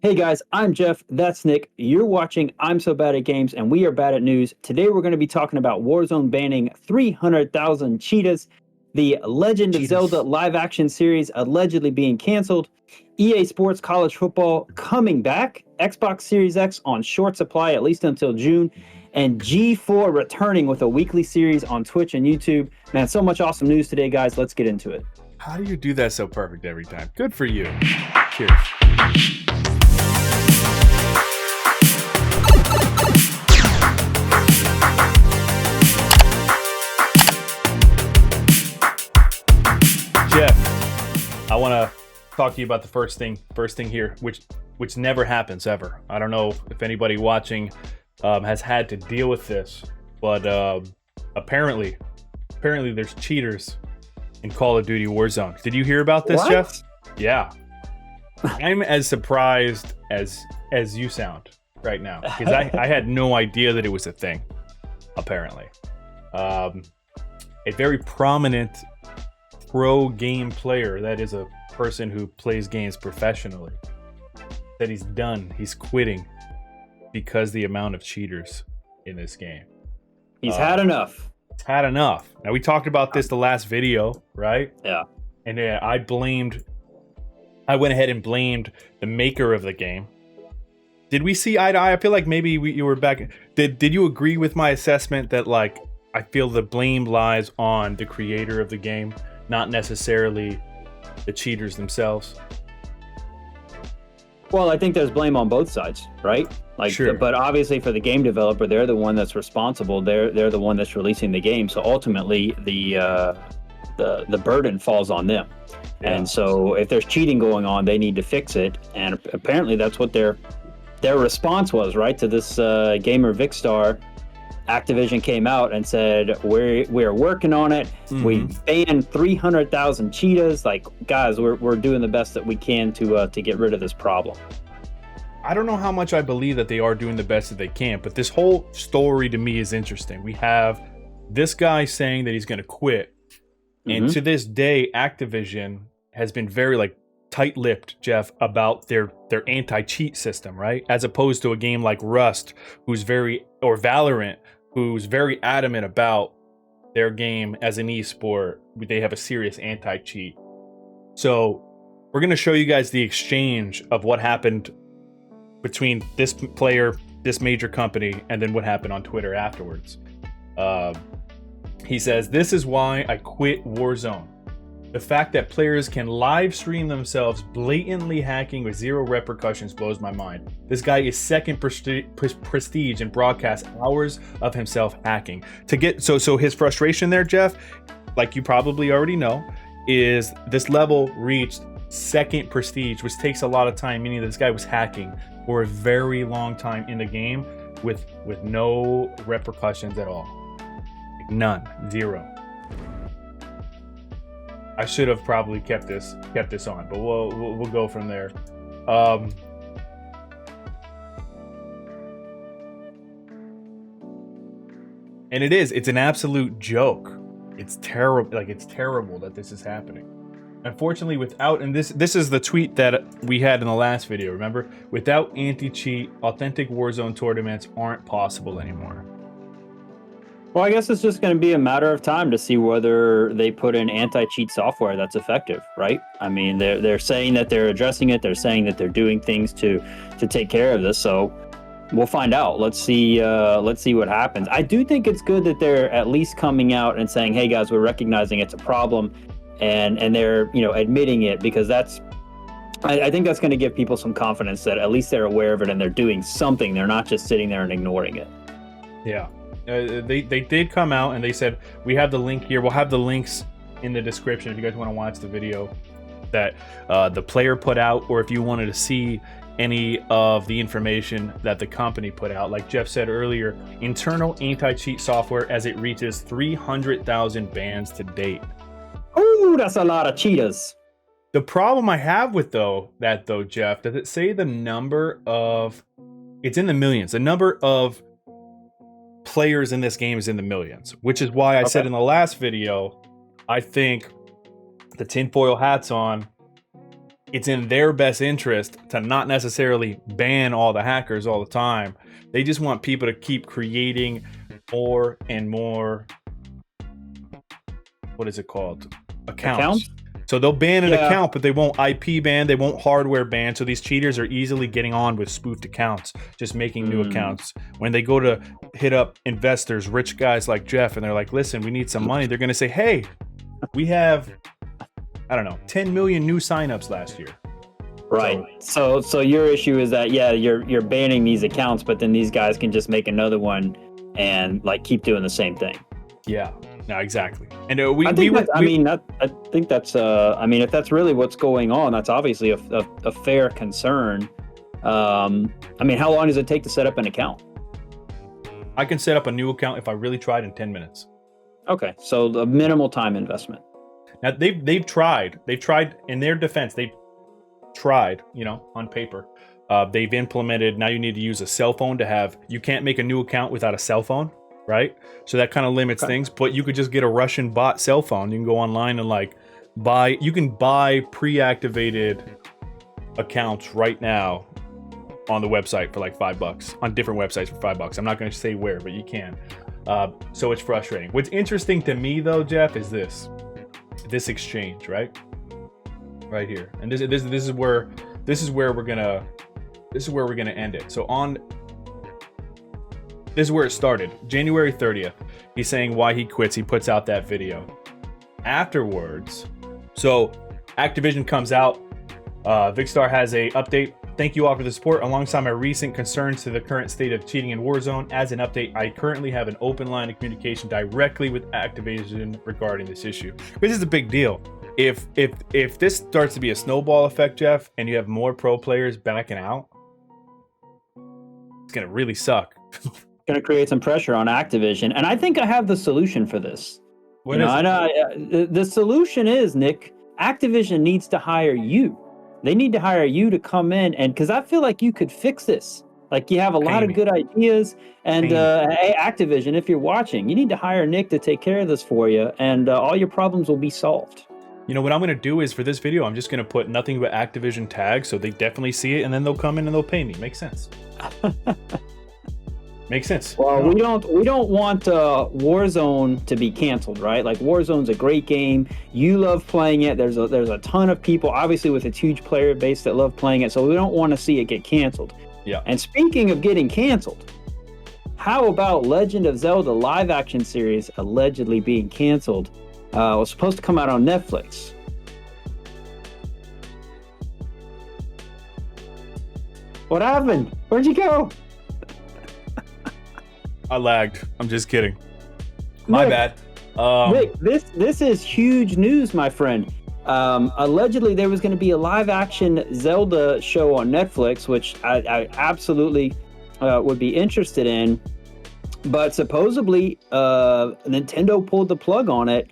Hey guys, I'm Jeff. That's Nick. You're watching I'm So Bad at Games, and we are bad at news. Today we're going to be talking about Warzone banning 300,000 cheetahs, the Legend of Zelda Cheetahs. live action series allegedly being canceled, EA Sports college football coming back, Xbox Series X on short supply at least until June, and G4 returning with a weekly series on Twitch and YouTube. Man, so much awesome news today, guys. Let's get into it. How do you do that so perfect every time? Good for you. Cheers. Jeff, I want to talk to you about the first thing here, which never happens ever. I don't know if anybody watching has had to deal with this, but apparently there's cheaters in Call of Duty Warzone. Did you hear about this, What? Jeff? Yeah. I'm as surprised as you sound right now, because I had no idea that it was a thing, apparently. A very prominent pro game player, that is a person who plays games professionally, said he's done. He's quitting because the amount of cheaters in this game. He's had enough. It's had enough. Now, we talked about this the last video, right? Yeah. And I went ahead and blamed the maker of the game. Did we see eye to eye? I feel like maybe you were back. Did you agree with my assessment that, like, I feel the blame lies on the creator of the game, not necessarily the cheaters themselves? Well, I think there's blame on both sides, right? Like, Sure. but obviously for the game developer, they're the one that's responsible. They're the one that's releasing the game. So ultimately, the burden falls on them. Yeah. And so if there's cheating going on, they need to fix it. And apparently that's what their response was, right? To this gamer Vikkstar. Activision came out and said, we're working on it. Mhm. We banned 300,000 cheetahs. Like, guys, we're doing the best that we can to get rid of this problem. I don't know how much I believe that they are doing the best that they can, but this whole story to me is interesting. We have this guy saying that he's going to quit. And to this day, Activision has been very, like, tight-lipped, Jeff, about their anti-cheat system, right? As opposed to a game like Rust, or Valorant, who's very adamant about their game as an esport. They have a serious anti-cheat. So we're going to show you guys the exchange of what happened between this player, this major company, and then what happened on Twitter afterwards. He says, "This is why I quit Warzone. The fact that players can live stream themselves blatantly hacking with zero repercussions blows my mind. This guy is second prestige and broadcasts hours of himself hacking." To get so his frustration there, Jeff, like you probably already know, is this level reached second prestige, which takes a lot of time, meaning this guy was hacking for a very long time in the game with no repercussions at all. None. Zero. I should have probably kept this on, but we'll go from there. And it's an absolute joke. It's terrible. Like, it's terrible that this is happening. Unfortunately, and this is the tweet that we had in the last video, remember? Without anti-cheat, authentic Warzone tournaments aren't possible anymore. Well, I guess it's just going to be a matter of time to see whether they put in anti-cheat software that's effective, right? I mean, they're saying that they're addressing it. They're saying that they're doing things to take care of this. So we'll find out. Let's see what happens. I do think it's good that they're at least coming out and saying, "Hey guys, we're recognizing it's a problem," and they're admitting it, because I think that's going to give people some confidence that at least they're aware of it and they're doing something. They're not just sitting there and ignoring it. Yeah. They did come out and they said, we have the link here. We'll have the links in the description if you guys want to watch the video that the player put out, or if you wanted to see any of the information that the company put out. Like Jeff said earlier, internal anti-cheat software as it reaches 300,000 bans to date. Ooh, that's a lot of cheetahs. The problem I have with that, Jeff, does it say the number of... It's in the millions. The number of players in this game is in the millions, which is why I said in the last video, I think the tinfoil hats on, it's in their best interest to not necessarily ban all the hackers all the time. They just want people to keep creating more and more, what is it called? Accounts? So they'll ban an account, but they won't IP ban, they won't hardware ban. So these cheaters are easily getting on with spoofed accounts, just making new accounts. When they go to hit up investors, rich guys like Jeff, and they're like, listen, we need some money. They're going to say, hey, we have, I don't know, 10 million new signups last year. Right. So your issue is that, you're banning these accounts, but then these guys can just make another one and like keep doing the same thing. Yeah. No, exactly. And I think that's if that's really what's going on, that's obviously a fair concern. How long does it take to set up an account? I can set up a new account if I really tried in 10 minutes. Okay, so the minimal time investment. Now they've tried in their defense. They've tried, on paper. They've implemented, now you need to use a cell phone you can't make a new account without a cell phone. Right? So that kind of limits things, but you could just get a Russian bot cell phone. You can go online and buy pre-activated accounts right now on the website for like $5, on different websites for $5. I'm not going to say where, but you can. So it's frustrating. What's interesting to me though, Jeff, is this exchange, right here. And this is where we're gonna end it. So this is where it started. January 30th, he's saying why he quits. He puts out that video. Afterwards, so Activision comes out. Vikkstar has a update. Thank you all for the support. Alongside my recent concerns to the current state of cheating in Warzone, as an update, I currently have an open line of communication directly with Activision regarding this issue. This is a big deal. If this starts to be a snowball effect, Jeff, and you have more pro players backing out, it's gonna really suck. Going to create some pressure on Activision, and I think I have the solution for this. The solution is, Nick, Activision needs to hire you. They need to hire you to come in, and because I feel like you could fix this. Like, you have a lot of good ideas, and hey, Activision, if you're watching, you need to hire Nick to take care of this for you, and all your problems will be solved. What I'm going to do is, for this video, I'm just going to put nothing but Activision tags, so they definitely see it, and then they'll come in and they'll pay me. Makes sense. Makes sense. Well, we don't want Warzone to be canceled, right? Like, Warzone's a great game. You love playing it. There's a ton of people, obviously, with its huge player base that love playing it. So we don't want to see it get canceled. Yeah. And speaking of getting canceled, how about Legend of Zelda live action series allegedly being canceled? It was supposed to come out on Netflix. What happened? Where'd you go? I lagged. I'm just kidding. My bad. Nick, this is huge news, my friend. Allegedly, there was going to be a live-action Zelda show on Netflix, which I absolutely would be interested in. But supposedly, Nintendo pulled the plug on it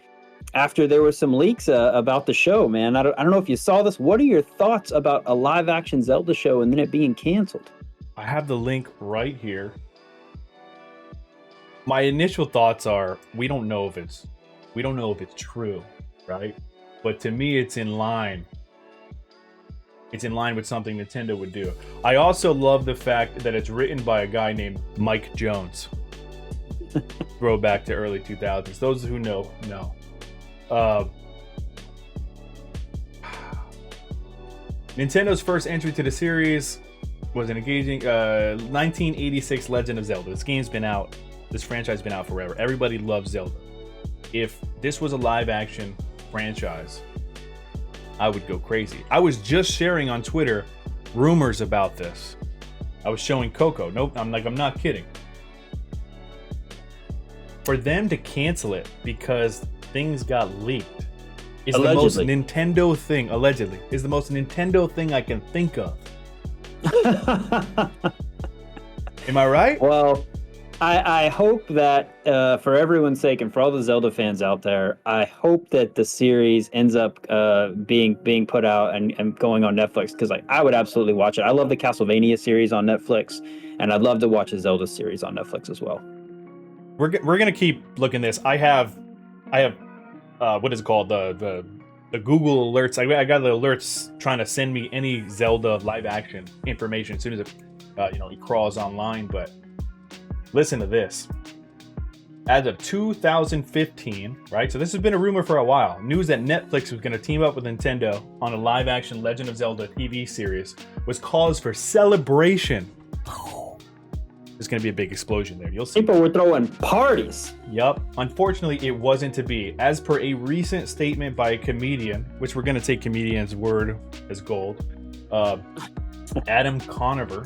after there were some leaks about the show, man. I don't know if you saw this. What are your thoughts about a live-action Zelda show and then it being canceled? I have the link right here. My initial thoughts are, we don't know if it's true, right? But to me, it's in line. It's in line with something Nintendo would do. I also love the fact that it's written by a guy named Mike Jones. Throwback to early 2000s. Those who know. Nintendo's first entry to the series was an engaging 1986 Legend of Zelda. This franchise has been out forever. Everybody loves Zelda. If this was a live action franchise, I would go crazy. I was just sharing on Twitter rumors about this. I was showing Coco. Nope, I'm not kidding. For them to cancel it because things got leaked is the most Nintendo thing, allegedly, is the most Nintendo thing I can think of. Am I right? Well, I hope that for everyone's sake and for all the Zelda fans out there, I hope that the series ends up being put out and going on Netflix, because I would absolutely watch it. I love the Castlevania series on Netflix, and I'd love to watch the Zelda series on Netflix as well. We're gonna keep looking this. I have what is it called, the the Google alerts. I got the alerts trying to send me any Zelda live action information as soon as it, it crawls online. But listen to this. As of 2015, right? So this has been a rumor for a while. News that Netflix was going to team up with Nintendo on a live action Legend of Zelda TV series was cause for celebration. There's going to be a big explosion there. You'll see. People were throwing parties. Yup. Unfortunately, it wasn't to be. As per a recent statement by a comedian, which we're going to take comedian's word as gold, Adam Conover,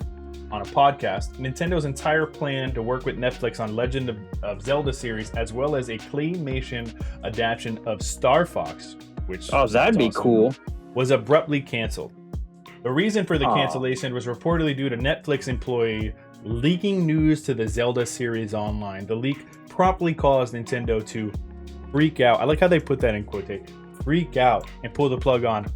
on a podcast, Nintendo's entire plan to work with Netflix on Legend of Zelda series, as well as a claymation adaptation of Star Fox, which that'd be awesome, cool, was abruptly canceled. The reason for the cancellation was reportedly due to Netflix employee leaking news to the Zelda series online. The leak promptly caused Nintendo to freak out. I like how they put that in quotation. Freak out and pull the plug on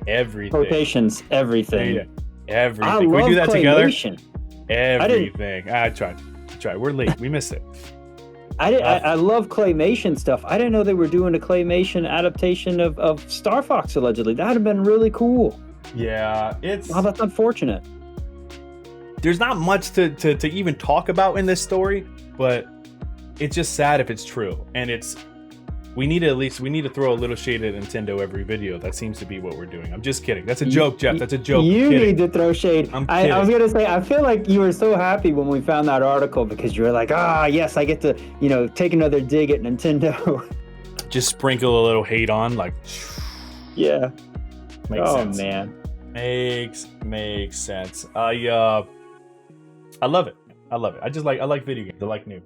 everything. Quotations, everything. Yeah, everything. I Can we love do that claymation. Together? Everything. I tried. We're late. We missed it. I love claymation stuff. I didn't know they were doing a claymation adaptation of Star Fox allegedly. That'd have been really cool. Yeah, it's. Oh, that's unfortunate. There's not much to even talk about in this story, but it's just sad if it's true. And we need to throw a little shade at Nintendo every video. That seems to be what we're doing. I'm just kidding. That's a joke, Jeff. That's a joke. You need to throw shade. I was gonna say, I feel like you were so happy when we found that article because you were like, yes, I get to, take another dig at Nintendo. Just sprinkle a little hate on, like. Yeah. Makes sense. Man. Makes sense. I love it. I like video games. I like new.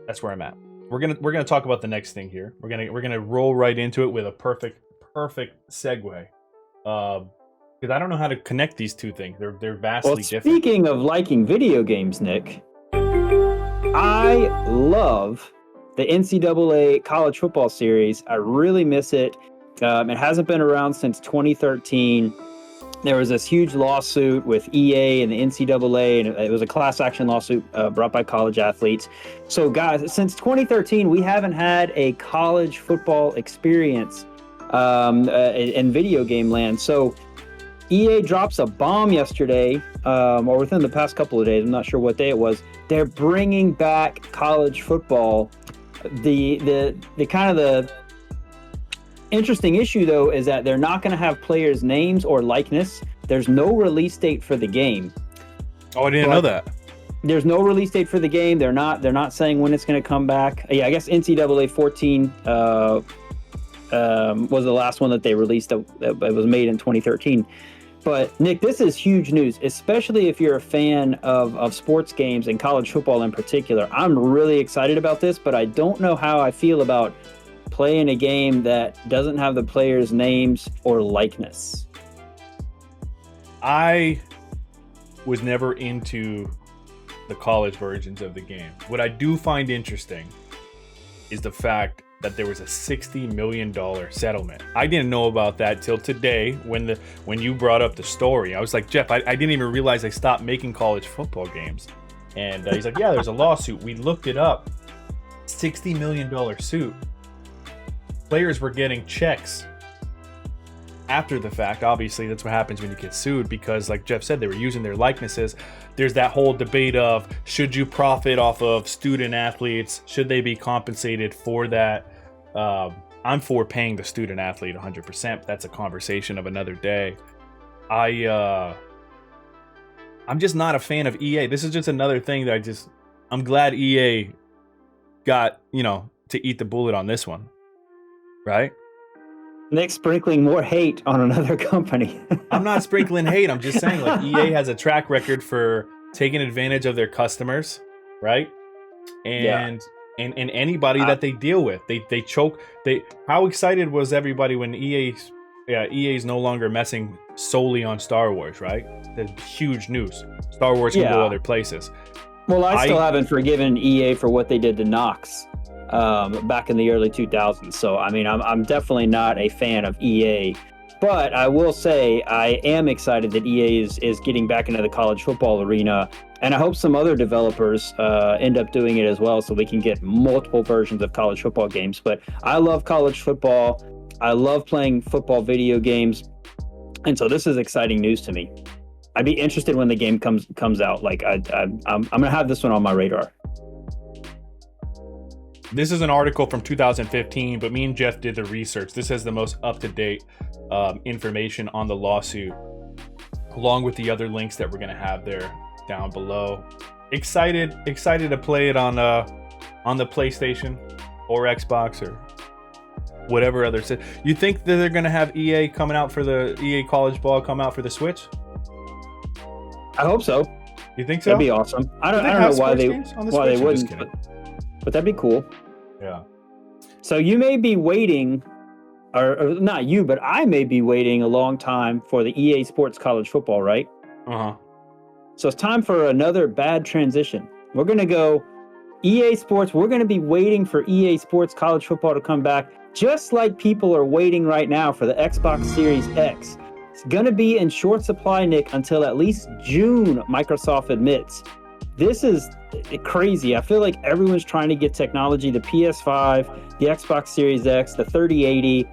That's where I'm at. We're gonna talk about the next thing here. We're gonna roll right into it with a perfect segue. Because I don't know how to connect these two things. They're vastly different. Speaking of liking video games, Nick, I love the NCAA college football series. I really miss it. It hasn't been around since 2013. There was this huge lawsuit with EA and the NCAA, and it was a class action lawsuit brought by college athletes. So, guys, since 2013, we haven't had a college football experience in video game land. So, EA drops a bomb yesterday, or within the past couple of days. I'm not sure what day it was. They're bringing back college football. The interesting issue, though, is that they're not going to have players' names or likeness. There's no release date for the game. Oh, I didn't know that. There's no release date for the game. They're not saying when it's going to come back. Yeah, I guess NCAA 14 was the last one that they released that was made in 2013. But, Nick, this is huge news, especially if you're a fan of sports games and college football in particular. I'm really excited about this, but I don't know how I feel about playing a game that doesn't have the players' names or likeness. I was never into the college versions of the game. What I do find interesting is the fact that there was a $60 million settlement. I didn't know about that till today when you brought up the story. I was like, Jeff, I didn't even realize they stopped making college football games. And he's like, yeah, there's a lawsuit. We looked it up. $60 million suit. Players were getting checks after the fact. Obviously, that's what happens when you get sued because, like Jeff said, they were using their likenesses. There's that whole debate of should you profit off of student athletes? Should they be compensated for that? I'm for paying the student athlete 100%. That's a conversation of another day. I'm just not a fan of EA. This is just another thing that I'm glad EA got, to eat the bullet on this one. Right? Nick sprinkling more hate on another company. I'm not sprinkling hate. I'm just saying, like, EA has a track record for taking advantage of their customers, right? And anybody that they deal with, they choke. How excited was everybody when EA's no longer messing solely on Star Wars, right? That's huge news. Star Wars can go other places. Well, I still haven't forgiven EA for what they did to Nox back in the early 2000s. So, I mean, I'm definitely not a fan of EA. But I will say I am excited that EA is getting back into the college football arena. And I hope some other developers end up doing it as well, so we can get multiple versions of college football games. But I love college football. I love playing football video games. And so this is exciting news to me. I'd be interested when the game comes out. Like I'm gonna have this one on my radar. This is an article from 2015, but me and Jeff did the research. This has the most up-to-date information on the lawsuit, along with the other links that we're gonna have there down below. Excited to play it on the PlayStation or Xbox or whatever other. You think that they're gonna have EA coming out for the EA College Ball come out for the Switch? I hope so. You think so? That'd be awesome. I don't know why they wouldn't, but that'd be cool. Yeah. So you may be waiting, or not you, but I may be waiting a long time for the EA Sports College Football, right? Uh-huh. So it's time for another bad transition. We're going to go EA Sports. We're going to be waiting for EA Sports College Football to come back, just like people are waiting right now for the Xbox Series X. It's going to be in short supply, Nick, until at least June, Microsoft admits. This is crazy. I feel like everyone's trying to get technology, the PS5, the Xbox Series X, the 3080,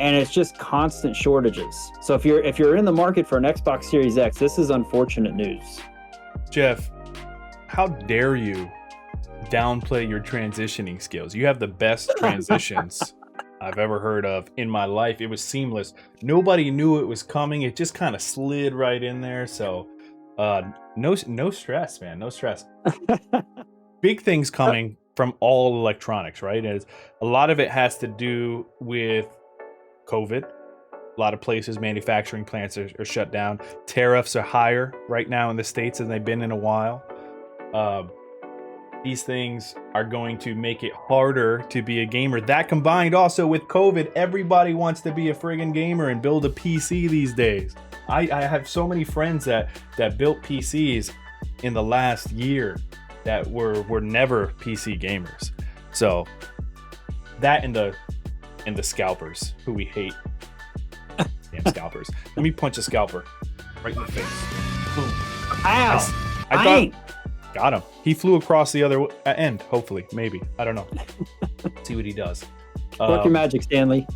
and it's just constant shortages. So if you're in the market for an Xbox Series X, this is unfortunate news. Jeff, how dare you downplay your transitioning skills? You have the best transitions I've ever heard of in my life. It was seamless. Nobody knew it was coming. It just kind of slid right in there. So no stress, man. No stress. Big things coming from all electronics, right? As a lot of it has to do with COVID. A lot of places, manufacturing plants are shut down. Tariffs are higher right now in the States than they've been in a while. These things are going to make it harder to be a gamer. That combined also with COVID, everybody wants to be a friggin' gamer and build a PC these days. I have so many friends that built PCs in the last year that were never PC gamers. So that and the scalpers who we hate. Damn scalpers. Let me punch a scalper right in the face. Boom. Ow! I thought got him. He flew across the other end, hopefully, maybe. I don't know. See what he does. Work your magic, Stanley.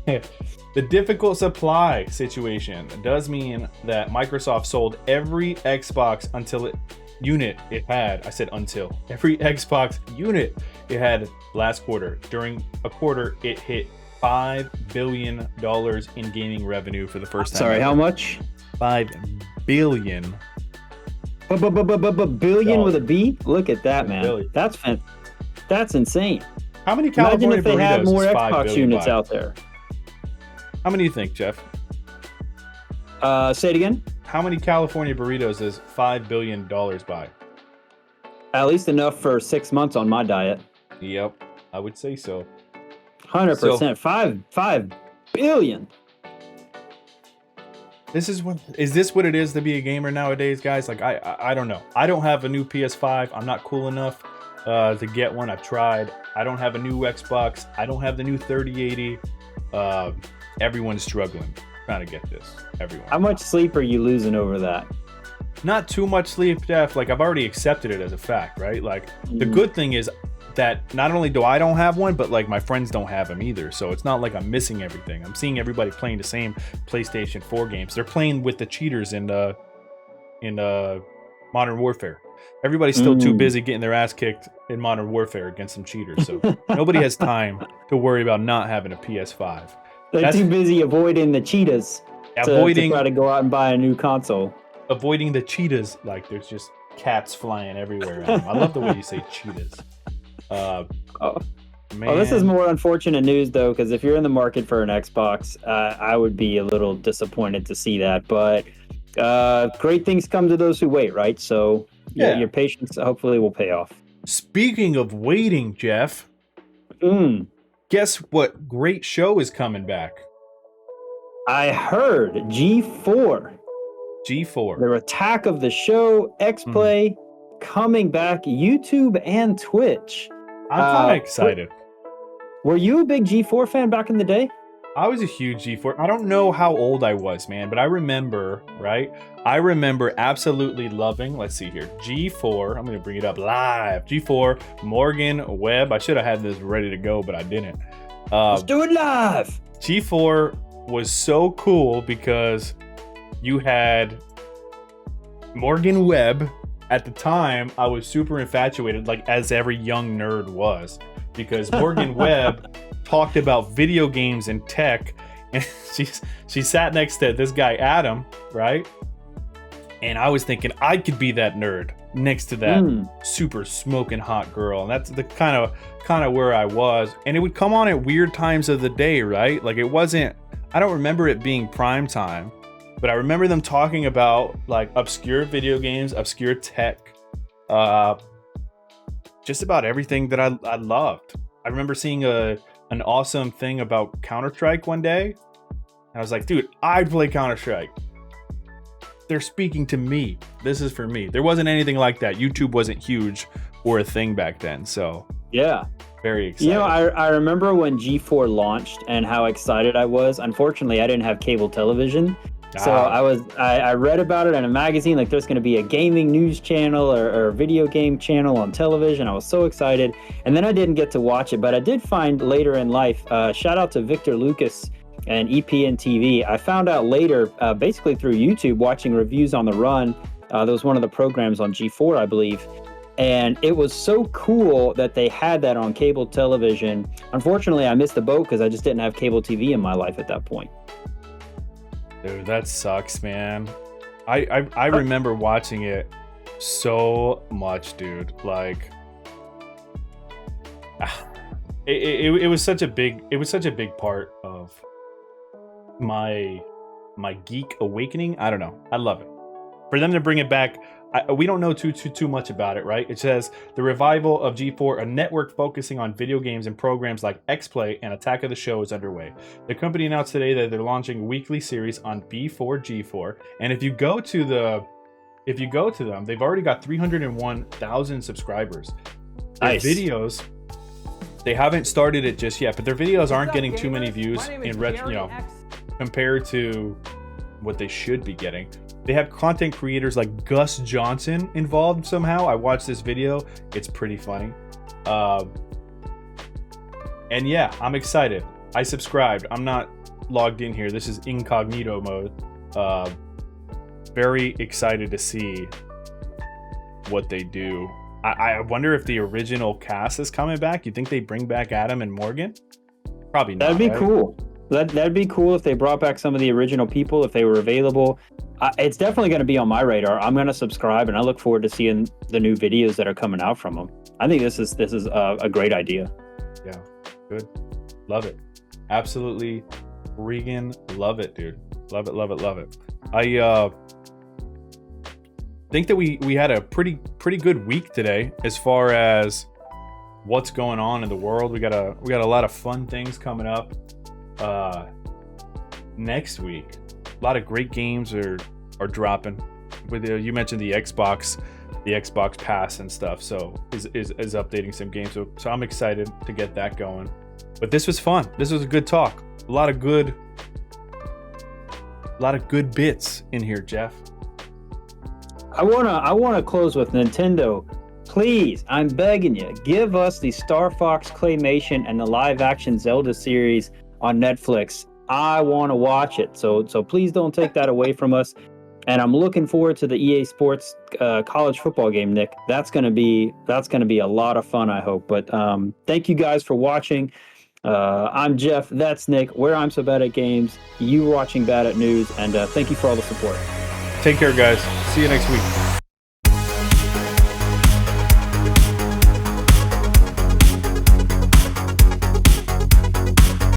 The difficult supply situation does mean that Microsoft sold every Xbox unit it had. I said until. Every Xbox unit it had last quarter. During a quarter, it hit $5 billion in gaming revenue for the first time. Sorry, how much? $5 billion. Billion with a B? Look at that, man. That's insane. How many California Imagine if they had burritos more is 5 Xbox billion units by? out there. How many do you think, Jeff? Say it again. How many California burritos is $5 billion by? At least enough for 6 months on my diet. Yep, I would say so. 100%. 5 billion. Is this what it is to be a gamer nowadays, guys? Like I don't know. I don't have a new PS5. I'm not cool enough to get one. I've tried. I don't have a new Xbox. I don't have the new 3080. Everyone's struggling trying to get this. Everyone. How much sleep are you losing over that? Not too much sleep, Jeff. Like I've already accepted it as a fact, right? Like the good thing is that not only do I don't have one, but like my friends don't have them either. So it's not like I'm missing everything. I'm seeing everybody playing the same PlayStation 4 games. They're playing with the cheaters in Modern Warfare. Everybody's still too busy getting their ass kicked in Modern Warfare against some cheaters. So nobody has time to worry about not having a PS5. They're too busy avoiding the cheetahs to try to go out and buy a new console. Avoiding the cheetahs, like there's just cats flying everywhere around them. I love the way you say cheetahs. Man. This is more unfortunate news, though, because if you're in the market for an Xbox, I would be a little disappointed to see that. But great things come to those who wait, right? So your patience hopefully will pay off. Speaking of waiting, Jeff, guess what great show is coming back? I heard G4. G4. The Attack of the Show, X-Play, coming back, YouTube and Twitch. I'm kind of excited. Were you a big G4 fan back in the day? I was a huge G4. I don't know how old I was, man, but I remember, right? I remember absolutely loving, let's see here, G4. I'm going to bring it up live. G4, Morgan Webb. I should have had this ready to go, but I didn't. Let's do it live. G4 was so cool because you had Morgan Webb. At the time, I was super infatuated, like as every young nerd was, because Morgan Webb talked about video games and tech, and she sat next to this guy Adam, right? And I was thinking I could be that nerd next to that super smoking hot girl, and that's the kind of where I was. And it would come on at weird times of the day, right? Like it wasn't. I don't remember it being prime time, but I remember them talking about like obscure video games, obscure tech, just about everything that I loved. I remember seeing an awesome thing about Counter-Strike one day. And I was like, dude, I play Counter-Strike. They're speaking to me. This is for me. There wasn't anything like that. YouTube wasn't huge or a thing back then. So yeah, very excited. You know, I remember when G4 launched and how excited I was. Unfortunately, I didn't have cable television. So I read about it in a magazine, like there's going to be a gaming news channel or a video game channel on television. I was so excited. And then I didn't get to watch it, but I did find later in life, shout out to Victor Lucas and EPN TV. I found out later, basically through YouTube, watching reviews on the run. There was one of the programs on G4, I believe. And it was so cool that they had that on cable television. Unfortunately, I missed the boat because I just didn't have cable TV in my life at that point. Dude, that sucks, man. I remember watching it so much, dude. Like, it was such a big part of my geek awakening. I don't know. I love it. For them to bring it back, we don't know too much about it, right? It says the revival of G4, a network focusing on video games and programs like X-Play and Attack of the Show, is underway. The company announced today that they're launching a weekly series on B4G4, and if you go to them, they've already got 301,000 subscribers. Nice. Their videos, they haven't started it just yet, but their videos aren't getting too many views compared to what they should be getting. They have content creators like Gus Johnson involved somehow. I watched this video. It's pretty funny. And yeah, I'm excited. I subscribed. I'm not logged in here. This is incognito mode. Very excited to see what they do. I wonder if the original cast is coming back. You think they bring back Adam and Morgan? Probably not. That'd be right? cool. That'd be cool if they brought back some of the original people, if they were available. It's definitely going to be on my radar. I'm going to subscribe, and I look forward to seeing the new videos that are coming out from them. I think this is a great idea. Yeah, good. Love it. Absolutely freaking love it, dude. Love it, love it, love it. I think that we had a pretty good week today as far as what's going on in the world. We got a lot of fun things coming up next week. A lot of great games are dropping. With you mentioned the Xbox Pass and stuff, so is updating some games. So I'm excited to get that going. But this was fun. This was a good talk. A lot of good bits in here, Jeff. I wanna close with Nintendo. Please, I'm begging you, give us the Star Fox Claymation and the live action Zelda series on Netflix. I want to watch it, so please don't take that away from us. And I'm looking forward to the EA Sports college football game, Nick. That's gonna be a lot of fun, I hope. But thank you guys for watching. I'm Jeff. That's Nick. I'm so bad at games. You watching Bad at News, and thank you for all the support. Take care, guys. See you next week.